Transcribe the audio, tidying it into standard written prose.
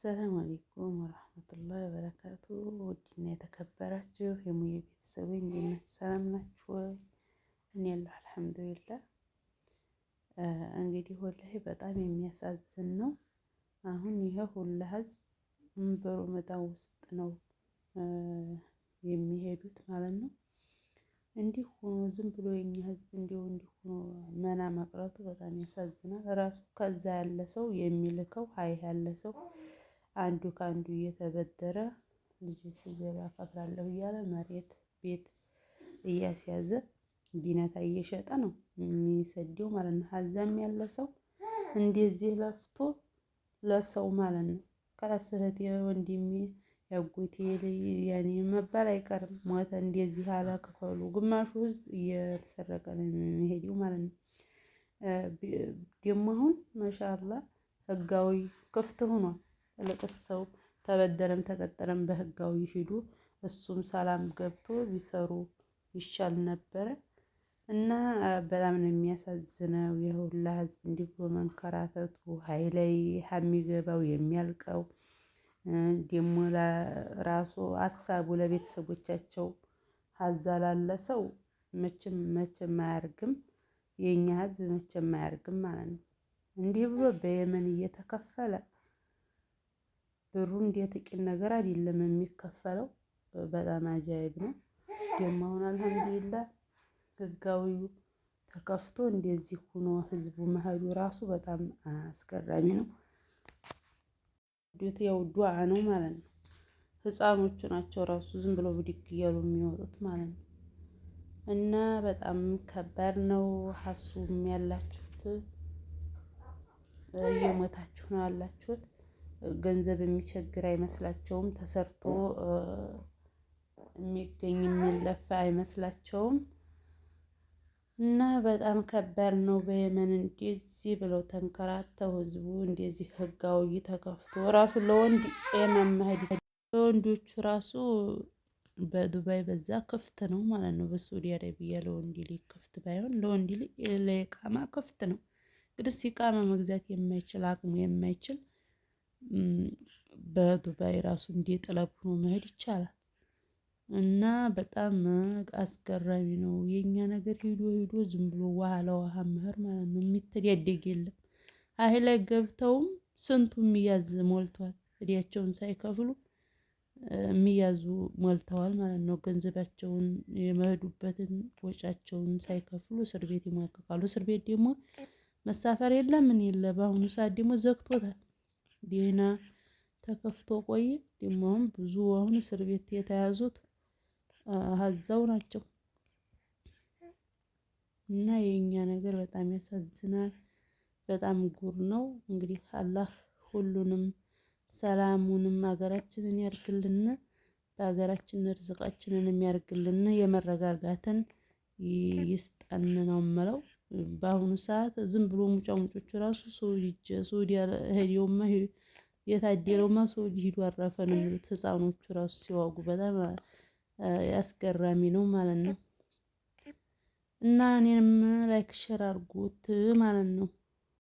ሰላም አለይኩም ወራህመቱላሂ ወበረካቱ። ውድና የተከበራችሁ የሙዬ ቤተሰቦች እንዴት ናችሁ? ሰላም ናችሁ ወይ? እኔ ያለሁ አልሐምዱሊላህ። እንግዲህ ወላሂ በጣም የሚያሳዝን ነው። አሁን ይሄ ሁላ ህዝብ በረመዳን ውስጥ ነው የሚሄዱት ማለት ነው። እንዲህ ሆኖ ዝም ብሎ የኛ ህዝብ እንዲሁ መና መቅረቱ በጣም ያሳዝናል። ራሱ ከዛ ያለ ሰው የሚልከው ሀይ ያለ ሰው አንዱ ከአንዱ እየተበደረ ልጅ ሲገባ እከፍላለሁ እያለ መሬት ቤት እያስያዘ ዲነታ እየሸጠ ነው የሚሰደው ማለት ነው። ሀዛም ያለ ሰው እንደዚህ ለፍቶ ለሰው ማለት ነው ከእህቴ ወንድሜ ያጎቴ ያኔ መባል አይቀርም ሞተ እንደዚህ አለ ክፈሉ። ግማሹ ህዝብ እየተሰረቀ ነው የሚሄደው ማለት ነው። ደግሞ አሁን ማሻአላህ ህጋዊ ክፍት ሆኗል። ለቀስ ሰው ተበደረም ተቀጠረም በህጋዊ ሂዱ እሱም ሰላም ገብቶ ቢሰሩ ይሻል ነበረ። እና በጣም ነው የሚያሳዝነው የሁላ ህዝብ እንዲህ ብሎ መንከራተቱ ሀይላይ የሚገባው የሚያልቀው ደግሞ ለራሱ ሀሳቡ ለቤተሰቦቻቸው ሀዛ ላለ ሰው መቼም አያርግም። የኛ ህዝብ መቼም አያርግም ማለት ነው። እንዲህ ብሎ በየመን እየተከፈለ ብሩ እንደ ጥቂት ነገር አይደለም የሚከፈለው። በጣም አጃይብ ነው። ደግሞ አሁን አልሐምዱሊላህ ህጋዊው ተከፍቶ እንደዚህ ሆኖ ህዝቡ መሄዱ ራሱ በጣም አስገራሚ ነው። ያው ዱዓ ነው ማለት ነው። ህፃኖቹ ናቸው ራሱ ዝም ብለው ብድግ እያሉ የሚወጡት ማለት ነው። እና በጣም ከባድ ነው። ሀሱም ያላችሁት እየሞታችሁ ነው ያላችሁት። ገንዘብ የሚቸግር አይመስላቸውም። ተሰርቶ የሚገኝ የሚለፋ አይመስላቸውም። እና በጣም ከባድ ነው። በየመን እንደዚህ ብለው ተንከራተው ህዝቡ እንደዚህ ህጋዊ ተከፍቶ ራሱ ለወንድ የመን መሄድ ለወንዶቹ ራሱ በዱባይ በዛ ክፍት ነው ማለት ነው። በሳዑዲ አረቢያ ለወንድ ልጅ ክፍት ባይሆን ለወንድ ልጅ ለኢቃማ ክፍት ነው። እንግዲህ ኢቃማ መግዛት የማይችል አቅሙ የማይችል በዱባይ ራሱ እንደ ጥለብ ሆኖ መሄድ ይቻላል። እና በጣም አስገራሚ ነው። የኛ ነገር ሄዶ ዝም ብሎ ውሃ ለውሃ መሄድ ማለት ነው። የሚተዳደግ የለም። ሀይል ላይ ገብተውም ስንቱ የሚያዝ ሞልቷል። እዳቸውን ሳይከፍሉ የሚያዙ ሞልተዋል ማለት ነው። ገንዘባቸውን የመሄዱበትን ወጫቸውን ሳይከፍሉ እስር ቤት ይማቅቃሉ። እስር ቤት ደግሞ መሳፈር የለም ምን የለ። በአሁኑ ሰዓት ደግሞ ዘግቶታል። ደህና ተከፍቶ ቆየ። ደግሞ አሁን ብዙ አሁን እስር ቤት የተያዙት ሀዛው ናቸው። እና የኛ ነገር በጣም ያሳዝናል። በጣም ጉር ነው። እንግዲህ አላህ ሁሉንም ሰላሙንም ሀገራችንን ያርግልን። በሀገራችን ርዝቃችንን የሚያርግልን የመረጋጋትን ይስጠን ነው የምለው። በአሁኑ ሰዓት ዝም ብሎ ሙጫሙጮቹ ራሱ ሱዲ ሄዲዮማ የታደለውማ ሱዲ ሂዶ አረፈ ነው የሚሉት ህፃኖቹ ራሱ ሲዋጉ በጣም ያስገራሚ ነው ማለት ነው። እና እኔንም ላይክ ሼር አድርጉት ማለት ነው።